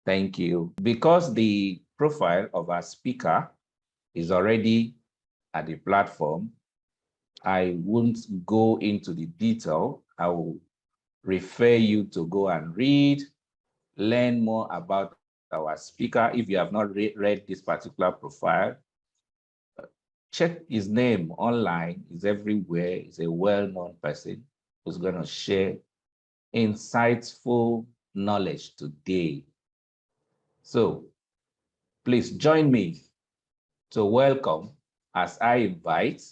Thank you. Because the profile of our speaker is already at the platform, I won't go into the detail. I will refer you to go and read, learn more about our speaker. If you have not read this particular profile, check his name online. He's everywhere. He's a well-known person who's going to share insightful knowledge today. So please join me to welcome, as I invite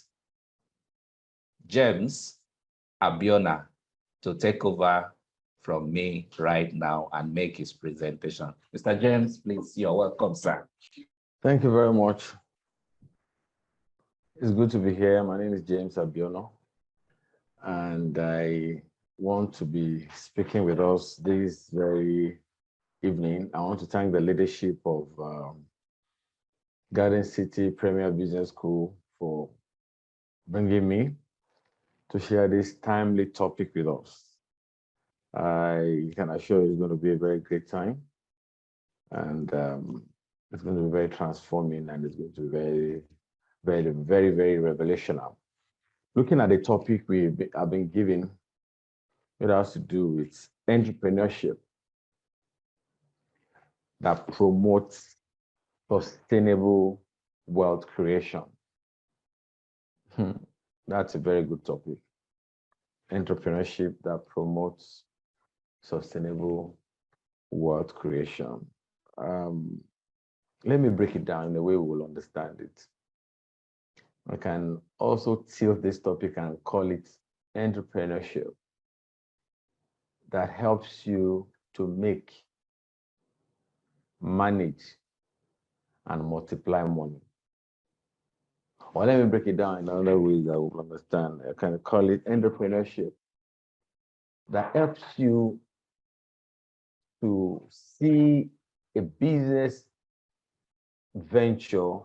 James Abiona to take over from me right now and make his presentation. Mr. James, please, you're welcome, sir. Thank you very much. It's good to be here. My name is James Abiona, and I want to be speaking with us this very evening. I want to thank the leadership of Garden City Premier Business School for bringing me to share this timely topic with us. I can assure you it's going to be a very great time, and it's going to be very transforming, and it's going to be very revelational. Looking at the topic I've been given, it has to do with entrepreneurship that promotes sustainable wealth creation. That's a very good topic. Entrepreneurship that promotes sustainable wealth creation. Let me break it down in a way we will understand it. I can also tilt this topic and call it entrepreneurship that helps you to make, manage, and multiply money. Or let me break it down in other ways that we'll understand. I can call it entrepreneurship that helps you to see a business venture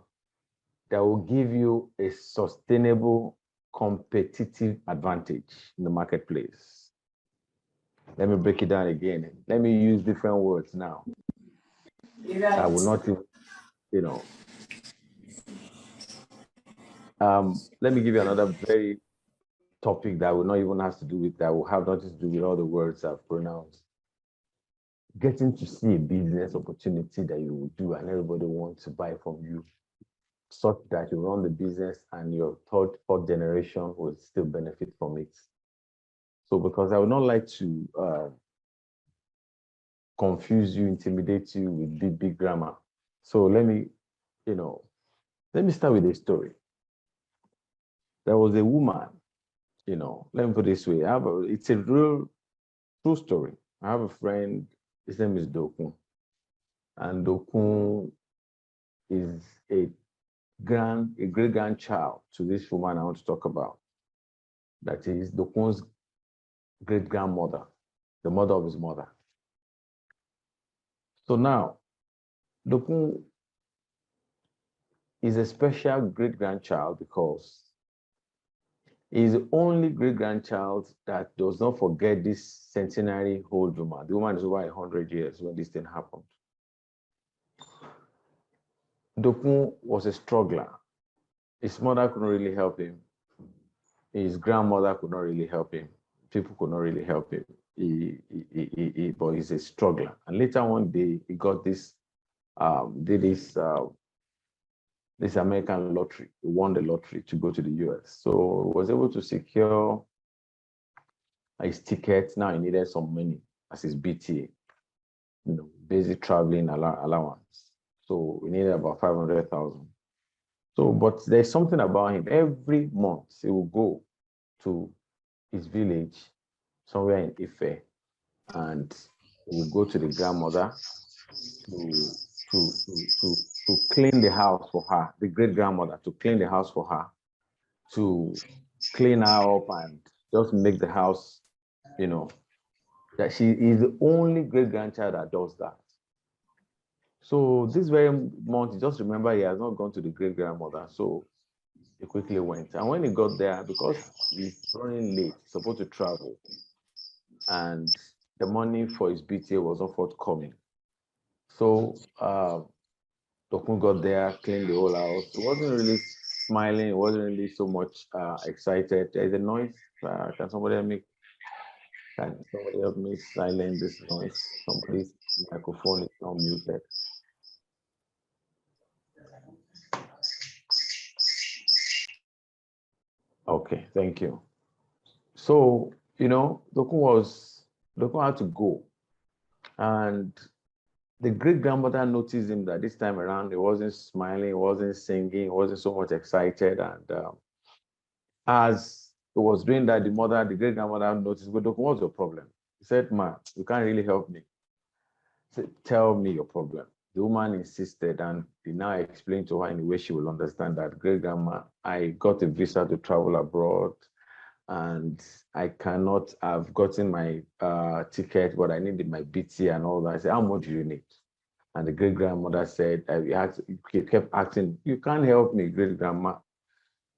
that will give you a sustainable competitive advantage in the marketplace. Let me break it down again. Let me use different words now. I will not even, let me give you another very topic that will not even have to do with that, will have nothing to do with all the words I've pronounced. Getting to see a business opportunity that you will do and everybody wants to buy from you, such that you run the business and your third, fourth generation will still benefit from it. So because I would not like to confuse you, intimidate you with big grammar. So let me start with a story. There was a woman, let me put it this way. It's a real true story. I have a friend, his name is Dokun. And Dokun is a great-grandchild to this woman I want to talk about. That is Dokun's great-grandmother, the mother of his mother. So now, Dokun is a special great-grandchild because he's the only great-grandchild that does not forget this centenary-old woman. The woman is over 100 years when this thing happened. Dokun was a struggler. His mother couldn't really help him. His grandmother could not really help him. People could not really help him. But he's a struggler. And later one day, he got this American lottery. He won the lottery to go to the US. So he was able to secure his ticket. Now he needed some money as his BTA, basic traveling allowance. So we needed about 500,000. So, but there's something about him. Every month he will go to his village somewhere in Ife, and he will go to the grandmother to clean the house for her, the great grandmother, to clean the house for her, to clean her up and just make the house, that she is the only great grandchild that does that. So this very month, just remember he has not gone to the great grandmother. So he quickly went. And when he got there, because he's running late, he's supposed to travel, and the money for his BTA was not forthcoming. So Dokun got there, cleaned the whole house. It wasn't really smiling. It wasn't really so much excited. There's a noise. Can somebody help me? Can somebody help me silence this noise? Somebody's microphone is not muted. Okay, thank you. So, Dokun had to go. And the great-grandmother noticed him that this time around, he wasn't smiling, he wasn't singing, he wasn't so much excited. And as he was doing that, the great-grandmother noticed, but Dokun, what's your problem? He said, "Ma, you can't really help me." He said, "Tell me your problem." The woman insisted, and he now explained to her in a way she will understand that, "Great-grandma, I got a visa to travel abroad, and I cannot have gotten my ticket, but I needed my BT and all that." I said, "How much do you need?" And the great-grandmother said, he kept asking, "You can't help me, great-grandma.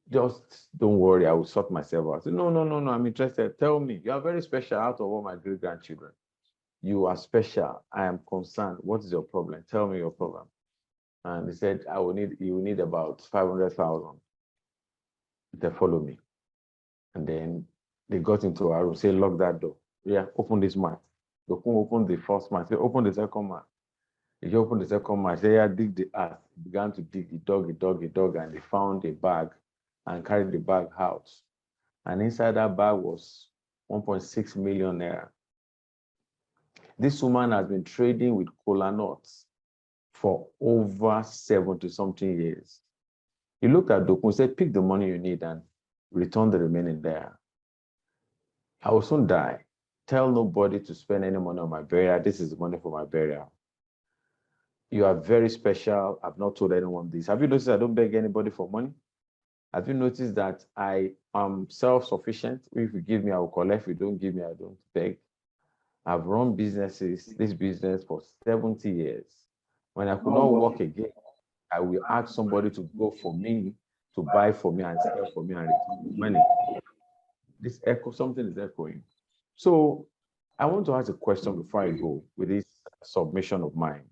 Just don't worry, I will sort myself out." I said, no, I'm interested. Tell me. You are very special out of all my great-grandchildren. You are special. I am concerned. What is your problem? Tell me your problem. And he said, you will need about 500,000. They follow me. And then they got into our room, say, "Lock that door." "Yeah, open this mat." Dokun opened the first mat. Say, "Open the second mat." He opened the second mat. Say, "Yeah, dig the earth." He began to dig. He dug, and they found a bag and carried the bag out. And inside that bag was 1.6 million naira. This woman has been trading with kola nuts for over 70-something years. He looked at Dokun and said, "Pick the money you need and return the remaining there. I will soon die. Tell nobody to spend any money on my burial. This is the money for my burial. You are very special. I've not told anyone this. Have you noticed I don't beg anybody for money? Have you noticed that I am self-sufficient? If you give me, I will collect. If you don't give me, I don't beg. I've run this business for 70 years. When I could not work again, I will ask somebody to go for me, to buy for me and sell for me and return the money." This echo, something is echoing. So I want to ask a question before I go with this submission of mine.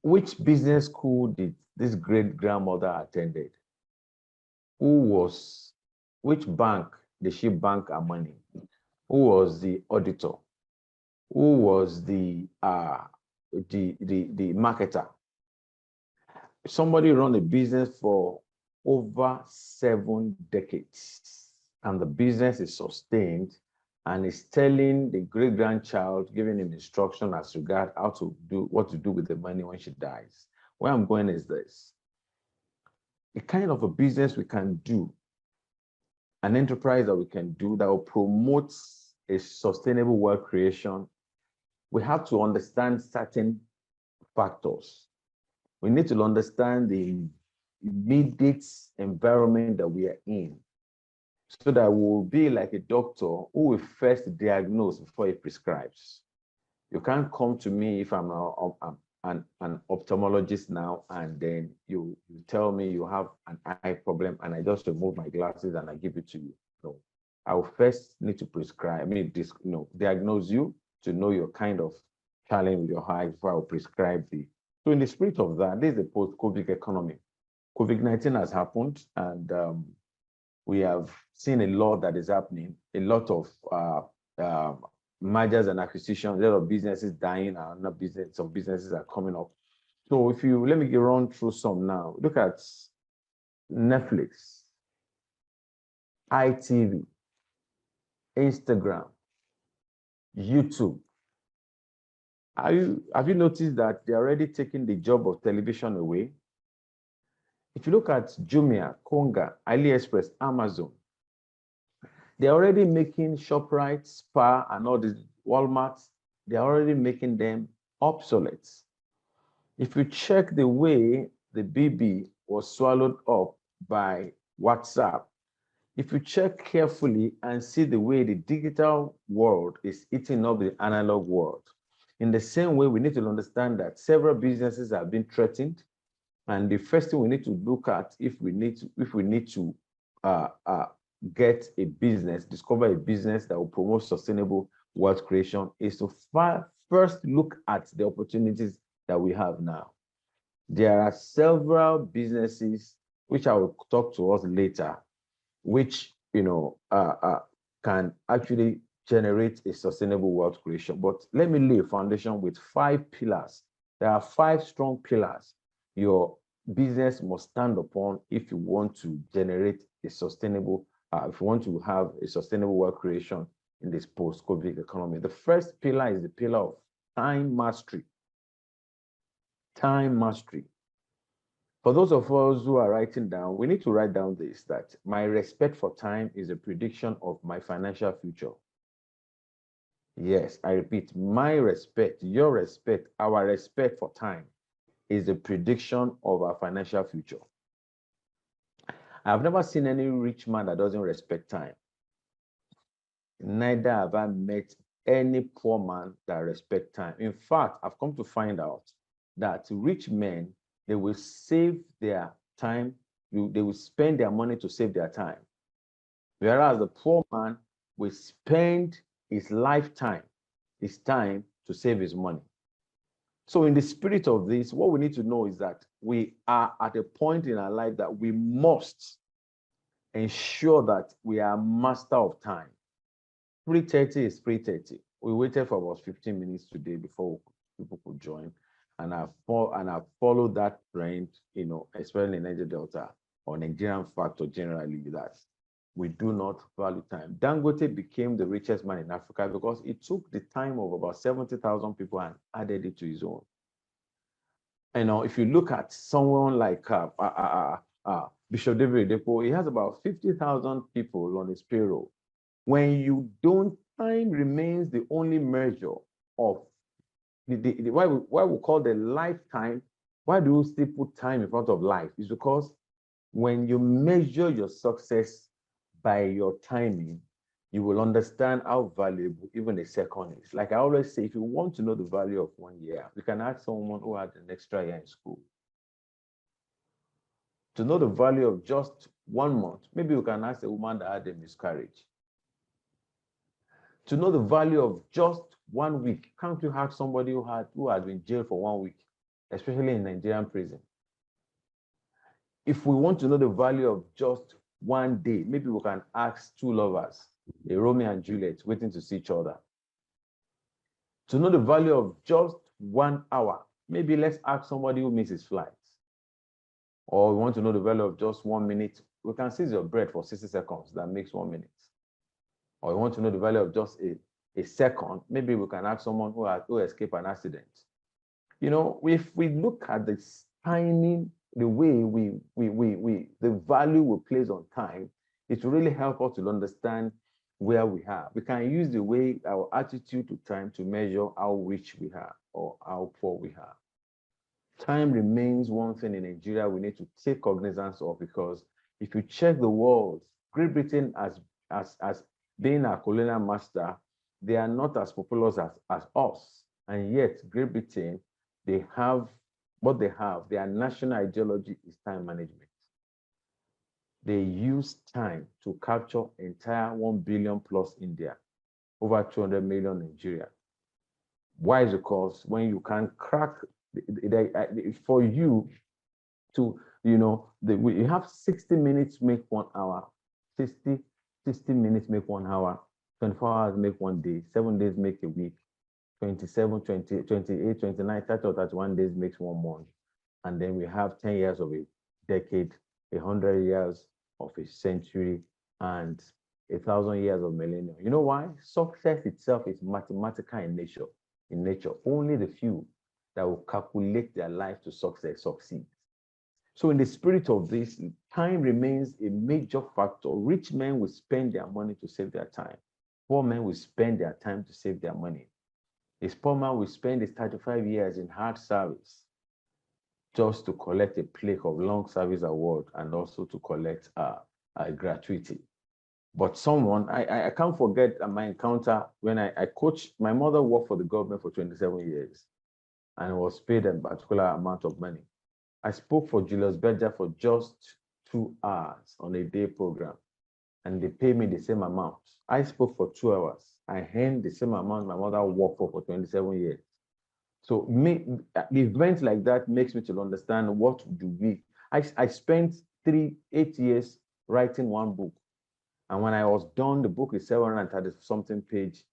Which business school did this great-grandmother attended? Which bank did she bank her money? Who was the auditor? Who was the marketer? Somebody run a business for over 7 decades, and the business is sustained, and is telling the great-grandchild, giving him instruction as regard what to do with the money when she dies. Where I'm going is this: the kind of a business we can do, an enterprise that we can do that will promote a sustainable wealth creation, we have to understand certain factors. We need to understand the immediate environment that we are in, so that we will be like a doctor who will first diagnose before he prescribes. You can't come to me if I'm an ophthalmologist now, and then you tell me you have an eye problem, and I just remove my glasses and I give it to you. No, I will first need to diagnose you to know your kind of challenge with your eye before I will prescribe the. So in the spirit of that, this is a post-COVID economy. COVID-19 has happened, and we have seen a lot that is happening, a lot of mergers and acquisitions, a lot of businesses dying, and some businesses are coming up. So let me run through some now. Look at Netflix, ITV, Instagram, YouTube. Have you noticed that they're already taking the job of television away? If you look at Jumia, Konga, AliExpress, Amazon, they're already making ShopRite, Spar, and all these Walmart, they're already making them obsolete. If you check the way the BB was swallowed up by WhatsApp, if you check carefully and see the way the digital world is eating up the analog world, in the same way, we need to understand that several businesses have been threatened. And the first thing we need to look at, if we need to get a business, discover a business that will promote sustainable wealth creation, is to first look at the opportunities that we have now. There are several businesses, which I will talk to us later, which can actually generate a sustainable wealth creation. But let me lay a foundation with 5 pillars. There are 5 strong pillars your business must stand upon if you want to generate a sustainable, if you want to have a sustainable wealth creation in this post-COVID economy. The first pillar is the pillar of time mastery. Time mastery. For those of us who are writing down, we need to write down this, that my respect for time is a prediction of my financial future. Yes, I repeat, my respect, your respect, our respect for time is a prediction of our financial future. I've never seen any rich man that doesn't respect time. Neither have I met any poor man that respects time. In fact, I've come to find out that rich men, they will save their time, they will spend their money to save their time. Whereas the poor man will spend his lifetime, his time to save his money. So in the spirit of this, what we need to know is that we are at a point in our life that we must ensure that we are master of time. 3:30 is 3:30. We waited for about 15 minutes today before people could join. And I've followed that trend, especially in Niger Delta or Nigerian factor generally, that we do not value time. Dangote became the richest man in Africa because he took the time of about 70,000 people and added it to his own. If you look at someone like Bishop David Oyedepo, he has about 50,000 people on his payroll. When you don't, time remains the only measure of why we call the lifetime. Why do you still put time in front of life? It's because when you measure your success by your timing, you will understand how valuable even a second is. Like I always say, if you want to know the value of 1 year, you can ask someone who had an extra year in school. To know the value of just 1 month, maybe you can ask a woman that had a miscarriage. To know the value of just 1 week, can't you ask somebody who has been jailed for 1 week, especially in Nigerian prison? If we want to know the value of just 1 day, maybe we can ask 2 lovers, a Romeo and Juliet, waiting to see each other. To know the value of just 1 hour, maybe let's ask somebody who misses flights. Or we want to know the value of just 1 minute, we can seize your breath for 60 seconds, that makes 1 minute. Or we want to know the value of just a second, maybe we can ask someone who escaped an accident. If we look at this timing, the way the value we place on time, it will really help us to understand where we are. We can use the way our attitude to time to measure how rich we are or how poor we are. Time remains one thing in Nigeria we need to take cognizance of, because if you check the world, Great Britain as being a colonial master, they are not as populous as us. And yet, Great Britain, they have what they have. Their national ideology is time management. They use time to capture entire 1 billion plus India, over 200 million Nigeria. Why? Because when you can crack, for you to, you have 60 minutes make 1 hour, 60 minutes make 1 hour, 24 hours make 1 day, 7 days make a week, 27, 20, 28, 29, 30 or 31 days makes 1 month. And then we have 10 years of a decade, 100 years of a century, and 1,000 years of millennium. You know why? Success itself is mathematical in nature. Only the few that will calculate their life to success succeed. So in the spirit of this, time remains a major factor. Rich men will spend their money to save their time. Poor men will spend their time to save their money. This poor man will spend his 35 years in hard service just to collect a plaque of long service award and also to collect a gratuity. But someone, I can't forget my encounter when I coached. My mother worked for the government for 27 years and was paid a particular amount of money. I spoke for Julius Berger for just 2 hours on a day program. and they pay me the same amount. I spoke for 2 hours. I earned the same amount my mother worked for 27 years. So the event like that makes me to understand what do we. I spent 8 years writing one book. And when I was done, the book is 730 something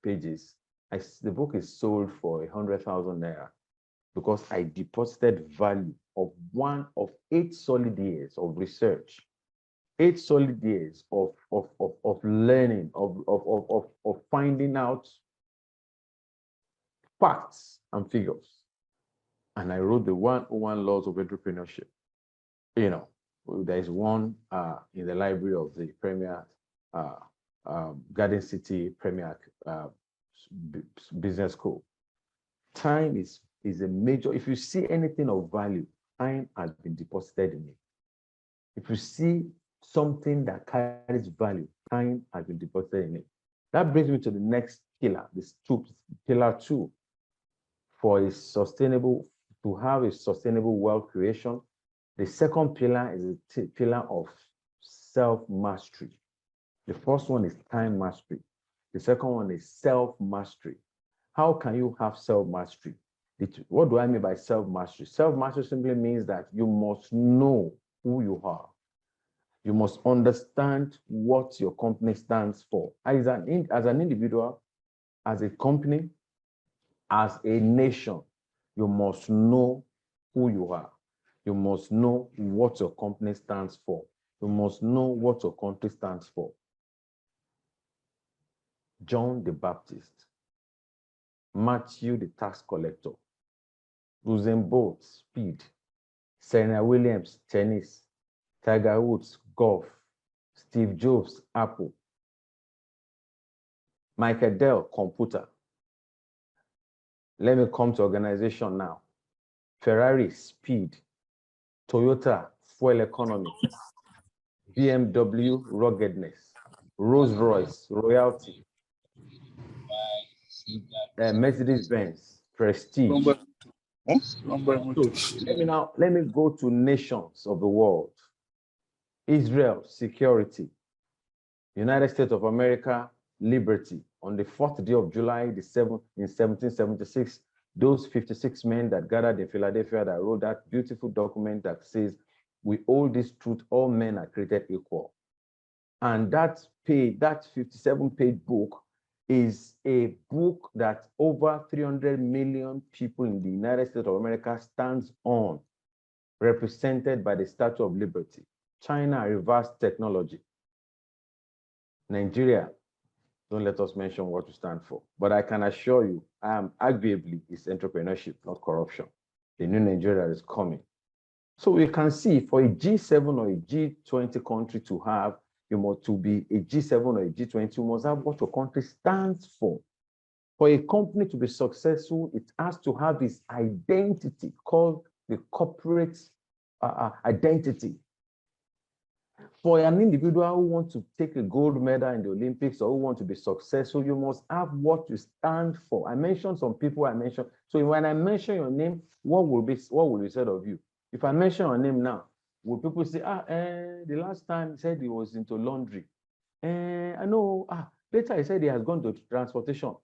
pages. The book is sold for 100,000 naira because I deposited value of 1 of 8 solid years of research, 8 solid years of learning, of finding out facts and figures. And I wrote the 101 Laws of Entrepreneurship. You know, there is one in the library of the Premier Garden City Premier Business School. Time is a major, if you see anything of value, time has been deposited in it. If you see something that carries value, time has been deposited in it. That brings me to the next pillar, pillar 2, to have a sustainable wealth creation. The second pillar is a pillar of self-mastery. The first one is time mastery. The second one is self-mastery. How can you have self-mastery? What do I mean by self-mastery? Self-mastery simply means that you must know who you are. You must understand what your company stands for. As an individual, as a company, as a nation, you must know who you are. You must know what your company stands for. You must know what your country stands for. John the Baptist, Matthew the tax collector, Usain Bolt, speed, Serena Williams, tennis, Tiger Woods, golf, Steve Jobs, Apple, Michael Dell, computer. Let me come to organization now. Ferrari, speed, Toyota, fuel economy, BMW, ruggedness, Rolls-Royce, royalty, Mercedes-Benz, prestige. So let me go to nations of the world. Israel, security. United States of America, liberty. On the 4th day of July, in 1776, those 56 men that gathered in Philadelphia that wrote that beautiful document that says, we hold this truth, all men are created equal. And that 57-page book is a book that over 300 million people in the United States of America stands on, represented by the Statue of Liberty. China, reverse technology. Nigeria, don't let us mention what to stand for. But I can assure you, arguably, it's entrepreneurship, not corruption. The new Nigeria is coming. So we can see for a G7 or a G20 country to have, to be a G7 or a G20, you must have what your country stands for. For a company to be successful, it has to have its identity called the corporate identity. For an individual who wants to take a gold medal in the Olympics or who wants to be successful, you must have what you stand for. I mentioned some people I mentioned. So when I mention your name, what will be said of you? If I mention your name now, will people say, the last time he said he was into laundry. I know, later he said he has gone to transportation.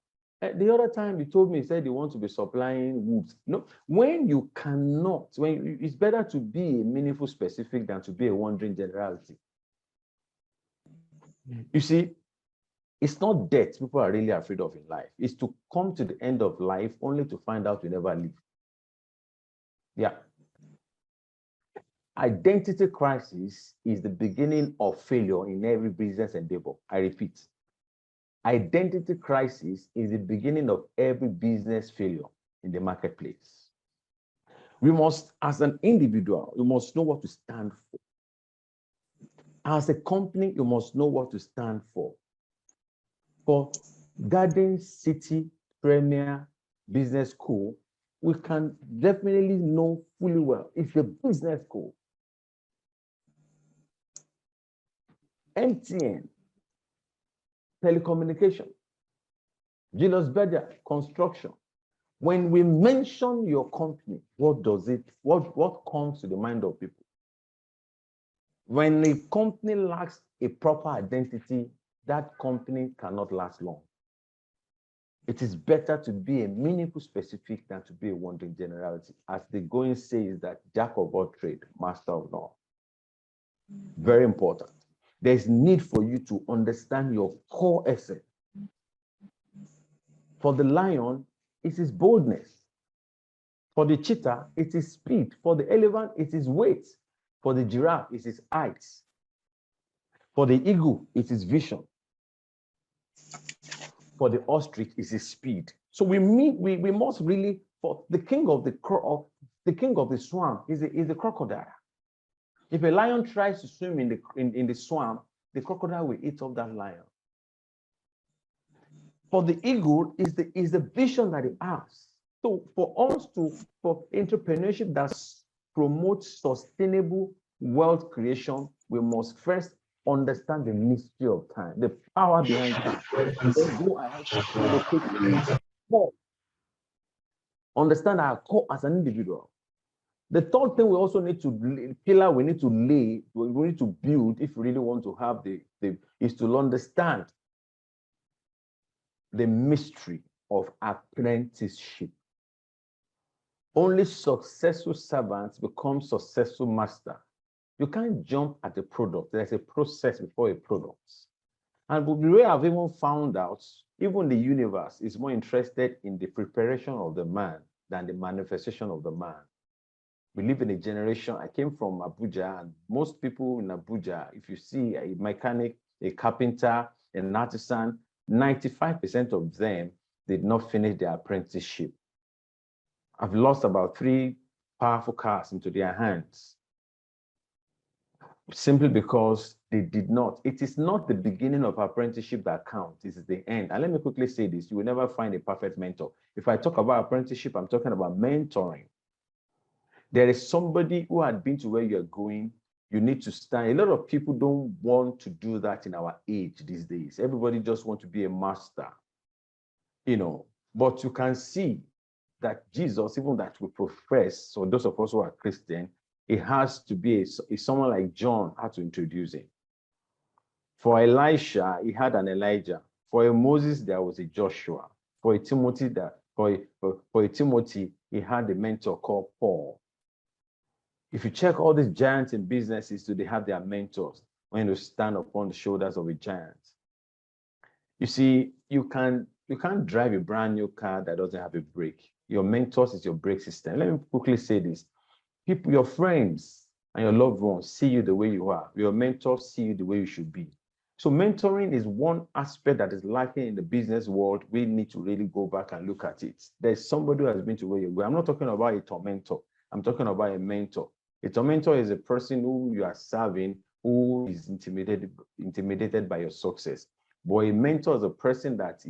The other time he told me, he said he wants to be supplying woods. No, when you cannot, it's better to be a meaningful specific than to be a wandering generality. You see, it's not death people are really afraid of in life. It's to come to the end of life only to find out you never live. Yeah. Identity crisis is the beginning of failure in every business endeavor. I repeat, identity crisis is the beginning of every business failure in the marketplace. We must, as an individual, you must know what to stand for. As a company, you must know what to stand for. For Garden City Premier Business School, we can definitely know fully well it's a business school. MTN, telecommunication, Julius Berger, construction. When we mention your company, what comes to the mind of people? When a company lacks a proper identity, that company cannot last long. It is better to be a meaningful specific than to be a wandering generality. As the going says that jack of all trade, master of none. Very important. There's need for you to understand your core essence. For the lion, it is boldness. For the cheetah, it is speed. For the elephant, it is weight. For the giraffe, it is height. For the eagle, it is vision. For the ostrich, it is speed. So we must really, for the king of the swamp is the crocodile. If a lion tries to swim in the swamp, the crocodile will eat up that lion. For the eagle is the vision that it has. So for entrepreneurship that promotes sustainable wealth creation, we must first understand the mystery of time, the power behind time, and then go ahead and locate core. Understand our core as an individual. The third thing we also need to we need to build if we really want to have is to understand the mystery of apprenticeship. Only successful servants become successful masters. You can't jump at the product. There's a process before a product. And the way I've even found out, even the universe is more interested in the preparation of the man than the manifestation of the man. We live in a generation, I came from Abuja, and most people in Abuja, if you see a mechanic, a carpenter, an artisan, 95% of them did not finish their apprenticeship. I've lost about 3 powerful cars into their hands simply because they did not. It is not the beginning of apprenticeship that counts, it is the end. And let me quickly say this, you will never find a perfect mentor. If I talk about apprenticeship, I'm talking about mentoring. There is somebody who had been to where you're going, you need to stand. A lot of people don't want to do that in our age these days. Everybody just wants to be a master, but you can see that Jesus, even that we profess, so those of us who are Christian, it has to be someone like John had to introduce him. For Elisha, he had an Elijah. For a Moses, there was a Joshua. For a Timothy, he had a mentor called Paul. If you check all these giants in businesses, they have their mentors when you stand upon the shoulders of a giant. You see, you can't drive a brand new car that doesn't have a brake. Your mentors is your brake system. Let me quickly say this. People, your friends and your loved ones see you the way you are. Your mentors see you the way you should be. So mentoring is one aspect that is lacking in the business world. We need to really go back and look at it. There's somebody who has been to where you're going. I'm not talking about a tormentor. I'm talking about a mentor. A tormentor is a person who you are serving who is intimidated by your success. But a mentor is a person that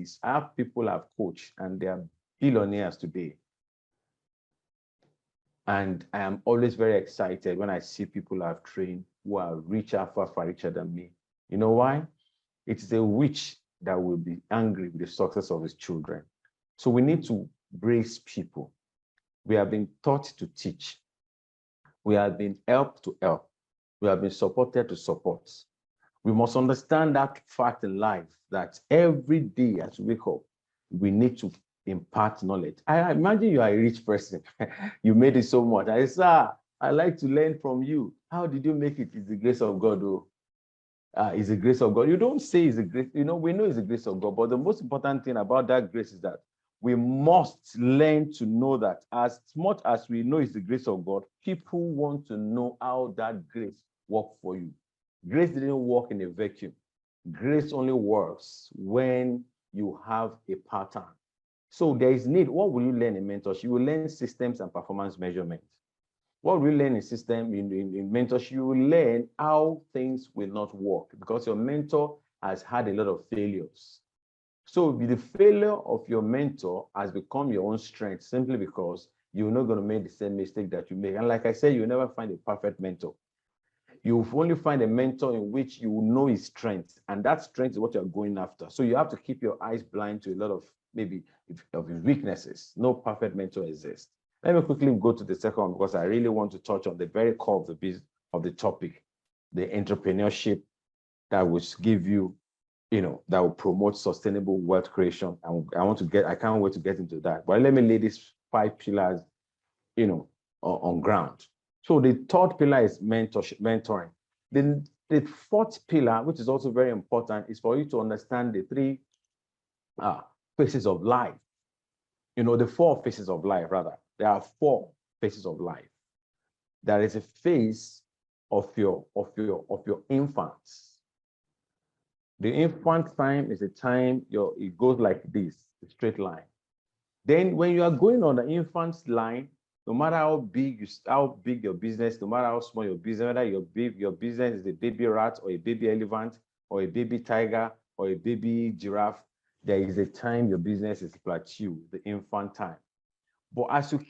people have coached and they are billionaires today. And I am always very excited when I see people I've trained who are far richer than me. You know why? It is a witch that will be angry with the success of his children. So we need to brace people. We have been taught to teach. We have been helped to help. We have been supported to support. We must understand that fact in life that every day as we wake up, we need to impart knowledge. I imagine you are a rich person. You made it so much. I say, sir, I like to learn from you. How did you make it? It's the grace of God. It's the grace of God. You don't say it's the grace. We know it's the grace of God. But the most important thing about that grace is that we must learn to know that as much as we know it's the grace of God, people want to know how that grace worked for you. Grace didn't work in a vacuum. Grace only works when you have a pattern. So there is need. What will you learn in mentorship? You will learn systems and performance measurement. What will you learn in mentorship? You will learn how things will not work because your mentor has had a lot of failures. So the failure of your mentor has become your own strength simply because you're not going to make the same mistake that you make. And like I said, you'll never find a perfect mentor. You'll only find a mentor in which you know his strength, and that strength is what you're going after. So you have to keep your eyes blind to a lot of of his weaknesses. No perfect mentor exists. Let me quickly go to the second one because I really want to touch on the very core of the topic, the entrepreneurship that will give you, that will promote sustainable wealth creation. And I can't wait to get into that. But let me lay these 5 pillars, on ground. So the third pillar is mentoring. The fourth pillar, which is also very important, is for you to understand the 3 phases of life. The 4 phases of life, rather. There are 4 phases of life. There is a phase of your infants. The infant time is a time it goes like this, a straight line. Then when you are going on the infant's line, no matter how big your business, no matter how small your business, whether your business is a baby rat or a baby elephant or a baby tiger or a baby giraffe, there is a time your business is plateau, the infant time. But as you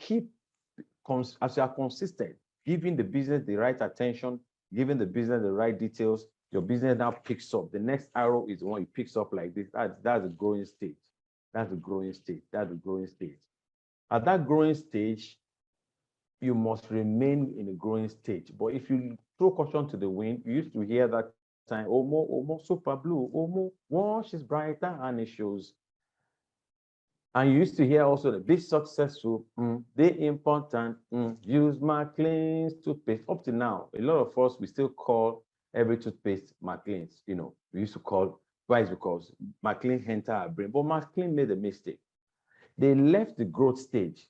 are consistent, giving the business the right attention, giving the business the right details, your business now picks up. The next arrow is the one it picks up like this. That's the growing stage. That's the growing stage. That's the growing stage. At that growing stage, you must remain in a growing stage. But if you throw caution to the wind, you used to hear that time, Omo, super blue, Omo, wash is brighter and it shows. And you used to hear also that be successful, they important, use McLean's toothpaste. Up to now, a lot of us, we still call every toothpaste McLean's. We used to call, why? It's because McLean entered our brain. But McLean made a mistake. They left the growth stage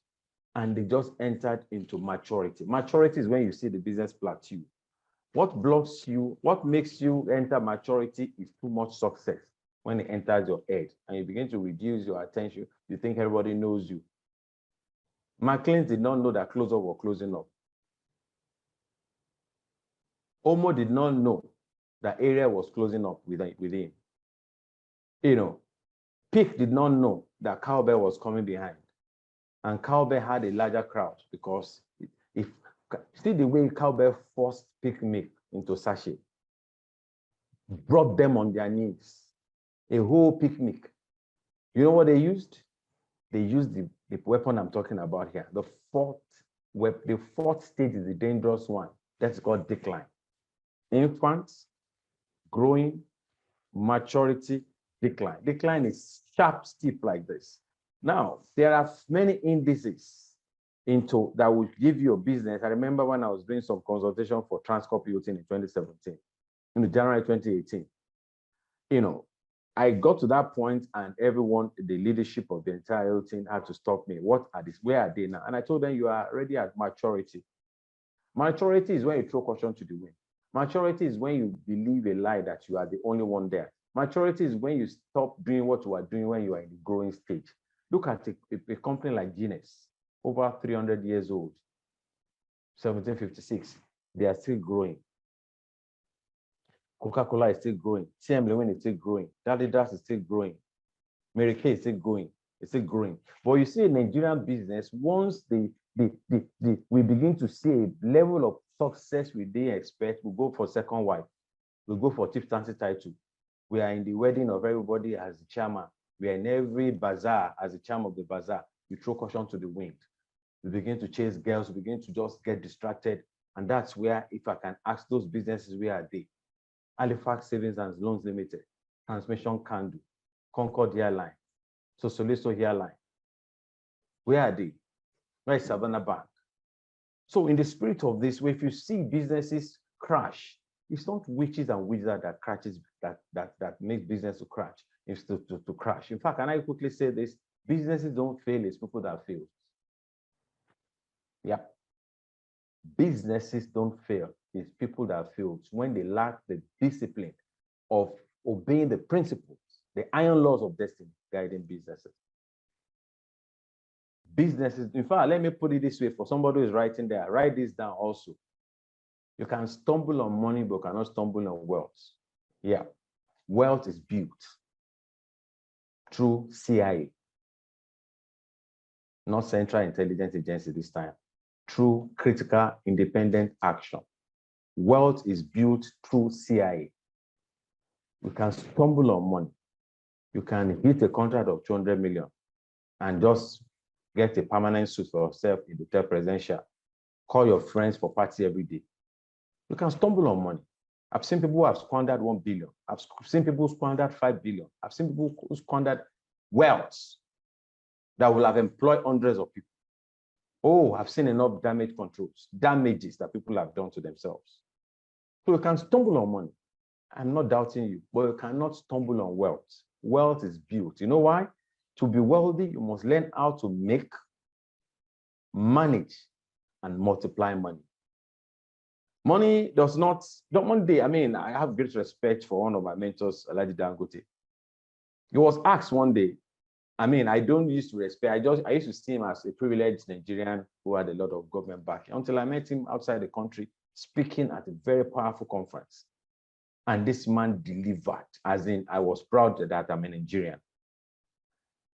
and they just entered into maturity. Maturity is when you see the business plateau. What blocks you, what makes you enter maturity is too much success. When it enters your head and you begin to reduce your attention, you think everybody knows you. McLean did not know that close-up were closing up. Omo did not know that area was closing up with him. Peak did not know that Cowbell was coming behind. And Cowbell had a larger crowd because see the way Cowbell forced Peak Milk into sachet, brought them on their knees. A whole picnic. You know what they used? They used the weapon I'm talking about here. The fourth stage is the dangerous one. That's called decline. Infants, growing, maturity, decline. Decline is sharp, steep like this. Now, there are many indices that will give you a business. I remember when I was doing some consultation for Transcorp Hilton in 2017, in January 2018. I got to that point and everyone, the leadership of the entire Hilton had to stop me. Where are they now? And I told them, you are already at maturity. Maturity is when you throw caution to the wind. Maturity is when you believe a lie that you are the only one there. Maturity is when you stop doing what you are doing when you are in the growing stage. Look at a company like Guinness, over 300 years old, 1756. They are still growing. Coca-Cola is still growing. TM Lewin is still growing. Adidas is still growing. Mary Kay is still going. It's still growing. But you see, a Nigerian business, once we begin to see a level of success we didn't expect, we go for second wife. We go for chieftaincy title. We are in the wedding of everybody as the chairman. We are in every bazaar as the chairman of the bazaar. We throw caution to the wind. We begin to chase girls. We begin to just get distracted. And that's where, if I can ask those businesses, where are they? Halifax Savings and Loans Limited, Transmission Candle, Concord Airline, Sosoliso Airline. Where are they? Where is Savannah Bank? So in the spirit of this, if you see businesses crash, it's not witches and wizards that crashes, that make business to crash. It's to crash. In fact, can I quickly say this? Businesses don't fail, it's people that fail. Yeah. Businesses don't fail. It's people that fail when they lack the discipline of obeying the principles, the iron laws of destiny guiding businesses. Businesses, in fact, let me put it this way for somebody who is writing there, write this down also. You can stumble on money, but cannot stumble on wealth. Yeah, wealth is built through CIA, not Central Intelligence Agency this time, through critical independent action. Wealth is built through CIA. You can stumble on money. You can hit a contract of 200 million and just get a permanent suit for yourself in the hotel presidential. Call your friends for party every day. You can stumble on money. I've seen people who have squandered 1 billion. I've seen people who squandered 5 billion. I've seen people who squandered wealth that will have employed hundreds of people. Oh, I've seen enough damages that people have done to themselves. So you can stumble on money. I'm not doubting you, but you cannot stumble on wealth. Wealth is built. You know why? To be wealthy, you must learn how to make, manage, and multiply money. Money does not, one day, I mean, I have great respect for one of my mentors, Alhaji Dangote. He was asked one day, I mean, I don't used to respect, I used to see him as a privileged Nigerian who had a lot of government backing until I met him outside the country speaking at a very powerful conference. And this man delivered, as in, I was proud that I'm a Nigerian.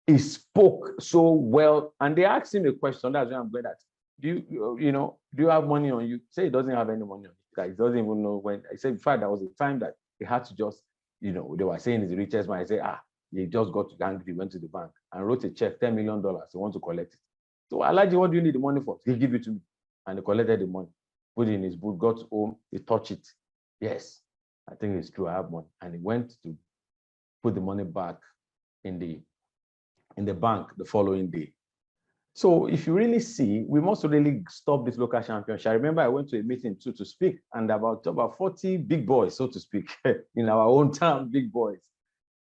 He spoke so well, and they asked him a question. That's where I'm going at. Do you have money on you? Say he doesn't have any money on you. That he doesn't even know when. I said, in fact, there was a time that he had to just, they were saying he's the richest man. I said, he just got angry, went to the bank and wrote a check, $10 million. He wants to collect it. So, Alhaji, what do you need the money for? He'll give it to me. And he collected the money, put it in his boot, got home, he touched it. Yes, I think it's true, I have money. And he went to put the money back in the bank the following day. So if you really see, we must really stop this local championship. I remember I went to a meeting too to speak, and about 40 big boys, so to speak, in our own town, big boys.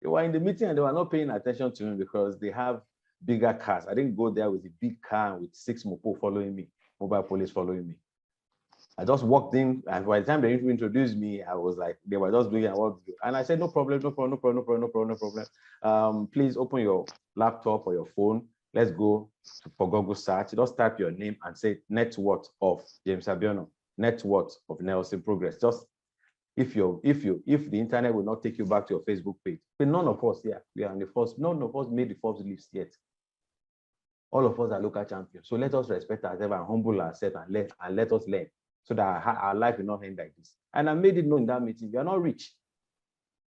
They were in the meeting and they were not paying attention to me because they have bigger cars. I didn't go there with a big car with 6 mopo following me, mobile police following me. I just walked in, and by the time they introduced me, I was like, they were just doing what to do. And I said, no problem. Please open your laptop or your phone. Let's go for Google search. Just type your name and say net worth of James Abiono, net worth of Nelson Progress. Just if the internet will not take you back to your Facebook page. But none of us here, we are on the first, none of us made the first list yet. All of us are local champions. So let us respect ourselves and humble ourselves and let us learn so that our life will not end like this. And I made it known in that meeting, you are not rich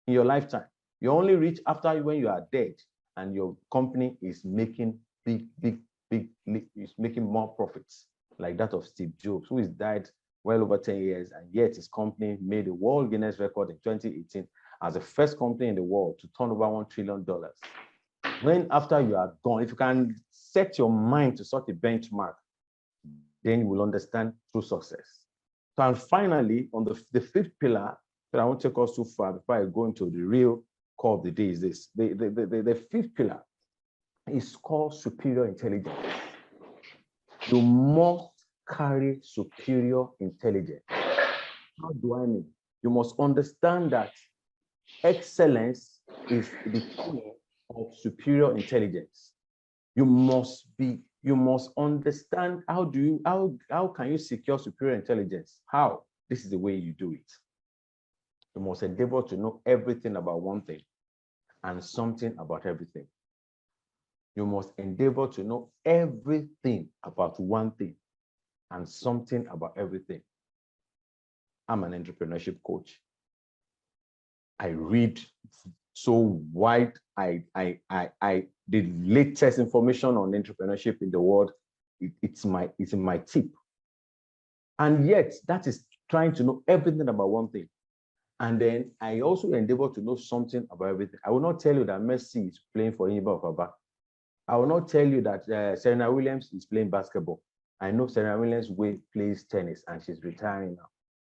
in your lifetime. You're only rich after when you are dead and your company is making is making more profits, like that of Steve Jobs, who has died well over 10 years, and yet his company made a world Guinness record in 2018 as the first company in the world to turn over $1 trillion. When after you are gone, if you can set your mind to such a benchmark, then you will understand true success. So, and finally, on the fifth pillar, but I won't take us too far before I go into the real core of the day is this. The fifth pillar is called superior intelligence. You must carry superior intelligence. How do I mean? You must understand that excellence is the key of superior intelligence. You must understand how can you secure superior intelligence? How? This is the way you do it. You must endeavor to know everything about one thing and something about everything. You must endeavor to know everything about one thing and something about everything. I'm an entrepreneurship coach. I read so wide. The latest information on entrepreneurship in the world, it's in my tip. And yet that is trying to know everything about one thing. And then I also endeavor to know something about everything. I will not tell you that Messi is playing for Inter Baba. I will not tell you that Serena Williams is playing basketball. I know Serena Williams plays tennis and she's retiring now.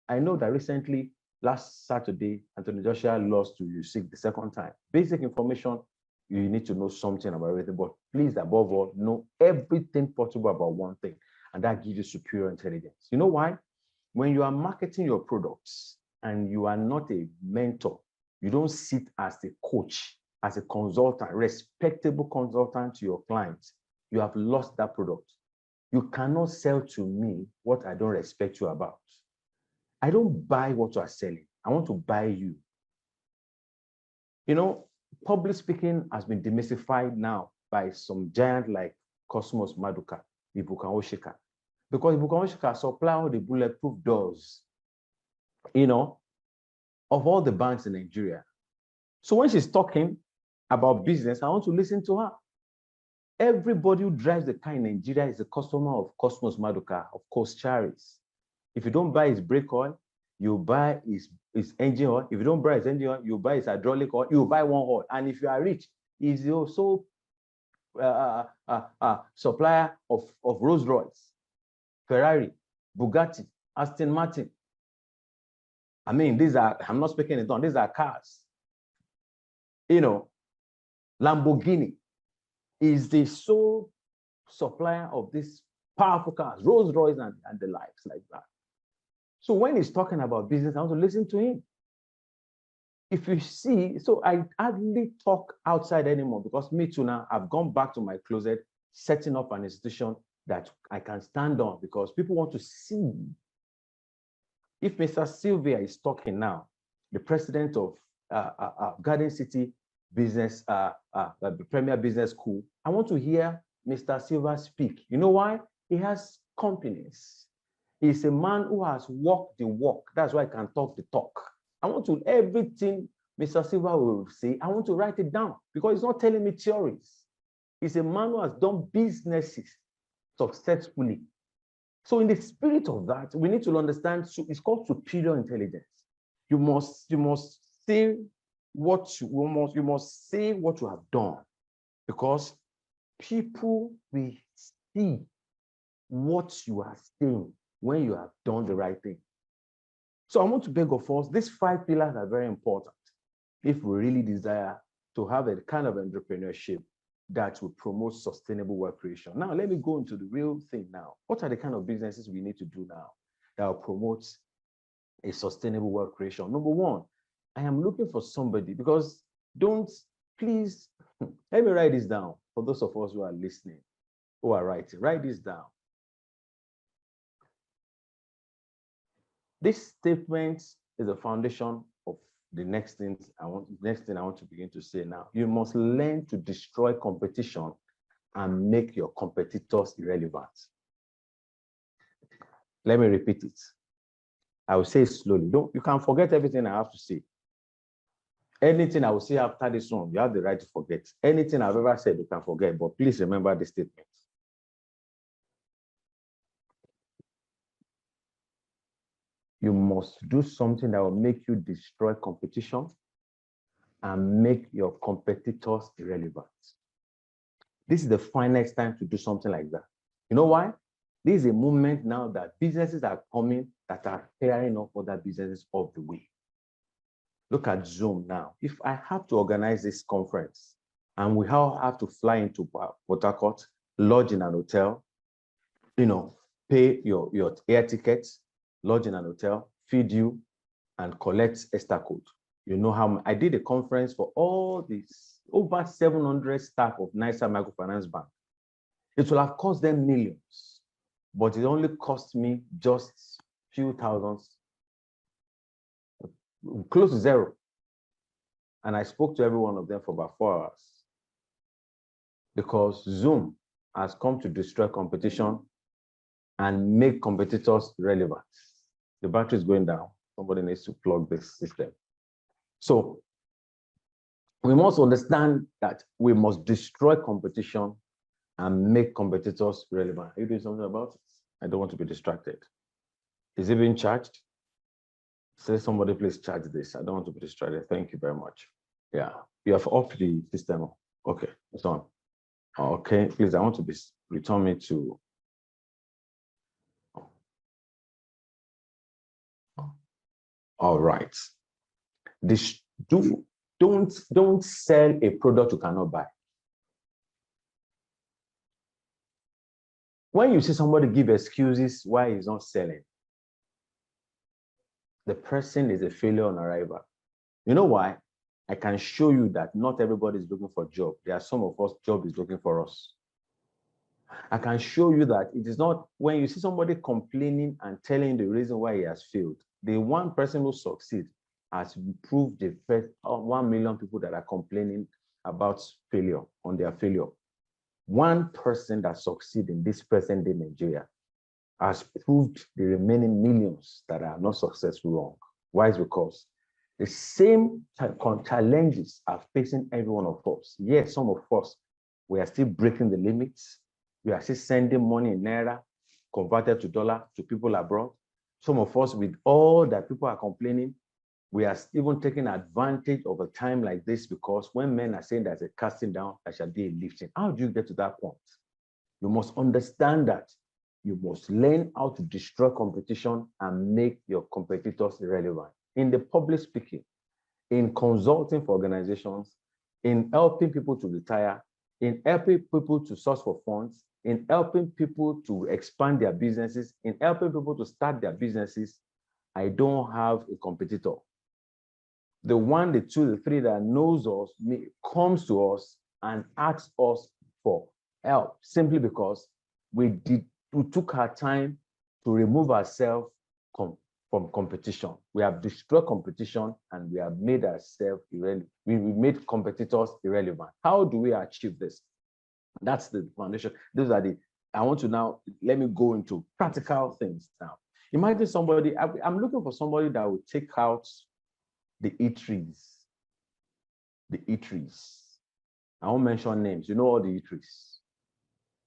I know that recently, last Saturday, Anthony Joshua lost to Usyk the second time. Basic information, you need to know something about everything, but please, above all, know everything possible about one thing, and that gives you superior intelligence. You know why? When you are marketing your products and you are not a mentor, you don't sit as a coach, as a consultant, respectable consultant to your clients, you have lost that product. You cannot sell to me what I don't respect you about. I don't buy what you are selling. I want to buy you. You know, public speaking has been demystified now by some giant like Cosmos Maduka, Ibuka Oshika, because Ibuka Oshika supply all the bulletproof doors, you know, of all the banks in Nigeria. So when she's talking about business, I want to listen to her. Everybody who drives the car in Nigeria is a customer of Cosmos Maduka, of course, Charis. If you don't buy his brake oil, You buy his engine oil. If you don't buy his engine oil, you buy his hydraulic oil. You buy one oil. And if you are rich, he's also supplier of Rolls Royce, Ferrari, Bugatti, Aston Martin. I mean, these are, I'm not speaking it down, these are cars. You know, Lamborghini is the sole supplier of these powerful cars, Rolls Royce and the likes like that. So when he's talking about business, I want to listen to him. If you see, so I hardly talk outside anymore because me too now, I've gone back to my closet, setting up an institution that I can stand on because people want to see. If Mr. Sylvia is talking now, the president of Garden City Business, the Premier Business School, I want to hear Mr. Silva speak. You know why? He has companies. He's a man who has walked the walk. That's why I can talk the talk. I want to, everything Mr. Silva will say, I want to write it down because he's not telling me theories. He's a man who has done businesses successfully. So in the spirit of that, we need to understand, so it's called superior intelligence. You must say what you must say what you have done, because people will see what you are saying when you have done the right thing. So I want to beg of us, these 5 pillars are very important if we really desire to have a kind of entrepreneurship that will promote sustainable wealth creation. Now, let me go into the real thing now. What are the kind of businesses we need to do now that will promote a sustainable wealth creation? Number one, I am looking for somebody, because please, let me write this down for those of us who are listening, who are writing, write this down. This statement is the foundation of the next thing I want to begin to say now. You must learn to destroy competition and make your competitors irrelevant. Let me repeat it. I will say it slowly. You can forget everything I have to say. Anything I will say after this one, you have the right to forget. Anything I've ever said, you can forget, but please remember this statement. You must do something that will make you destroy competition and make your competitors irrelevant. This is the finest time to do something like that. You know why? This is a moment now that businesses are coming that are clearing up other businesses off the way. Look at Zoom now. If I have to organize this conference and we all have to fly into Port Harcourt, lodge in an hotel, pay your air tickets, lodge in an hotel, feed you, and collect extra code. You know how I did a conference for all these over 700 staff of NISA Microfinance Bank. It will have cost them millions, but it only cost me just few thousands, close to zero. And I spoke to every one of them for about 4 hours because Zoom has come to destroy competition and make competitors relevant. The battery is going down. Somebody needs to plug this system. So we must understand that we must destroy competition and make competitors relevant. Are you doing something about it? I don't want to be distracted. Is it being charged? Say somebody please charge this. I don't want to be distracted. Thank you very much. Yeah, you have off the system. Okay, it's on. Okay, please, I want to return me to. All right. Don't sell a product you cannot buy. When you see somebody give excuses why he's not selling, the person is a failure on arrival. You know why? I can show you that not everybody is looking for a job. There are some of us, job is looking for us. I can show you that it is not, when you see somebody complaining and telling the reason why he has failed, the one person who succeeds has proved the first 1 million people that are complaining about failure, on their failure. One person that succeeds in this present day Nigeria has proved the remaining millions that are not successful wrong. Why? Is because the same challenges are facing every one of us. Yes, some of us, we are still breaking the limits. We are still sending money in Naira, converted to dollar to people abroad. Some of us, with all that people are complaining, we are even taking advantage of a time like this, because when men are saying there's a casting down, there shall be a lifting. How do you get to that point? You must understand that you must learn how to destroy competition and make your competitors irrelevant. In the public speaking, in consulting for organizations, in helping people to retire, in helping people to source for funds, in helping people to expand their businesses, in helping people to start their businesses, I don't have a competitor. The one, the two, the three that knows us comes to us and asks us for help, simply because we took our time to remove ourselves from competition. We have destroyed competition and we have made ourselves irrelevant. We made competitors irrelevant. How do we achieve this? That's the foundation. Those are I want to now, let me go into practical things now. Imagine somebody, I'm looking for somebody that will take out the eateries. The eateries. I won't mention names. You know all the eateries.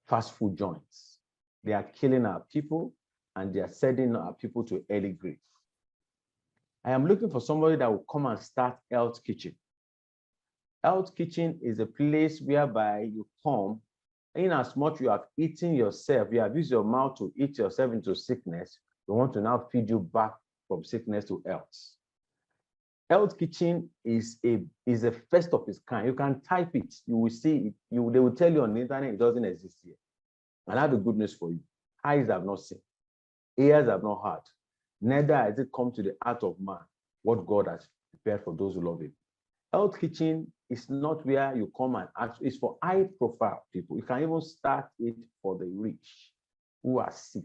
Fast food joints. They are killing our people and they are sending our people to early grave. I am looking for somebody that will come and start Health Kitchen. Health Kitchen is a place whereby you come, in as much you have eaten yourself, you have used your mouth to eat yourself into sickness, we want to now feed you back from sickness to health. Health Kitchen is a first of its kind. You can type it, you will see it. They will tell you on the internet it doesn't exist here. And I have a good news for you. Eyes have not seen, ears have not heard, neither has it come to the heart of man what God has prepared for those who love him. Health Kitchen is not where you come and ask. It's for high profile people. You can even start it for the rich who are sick.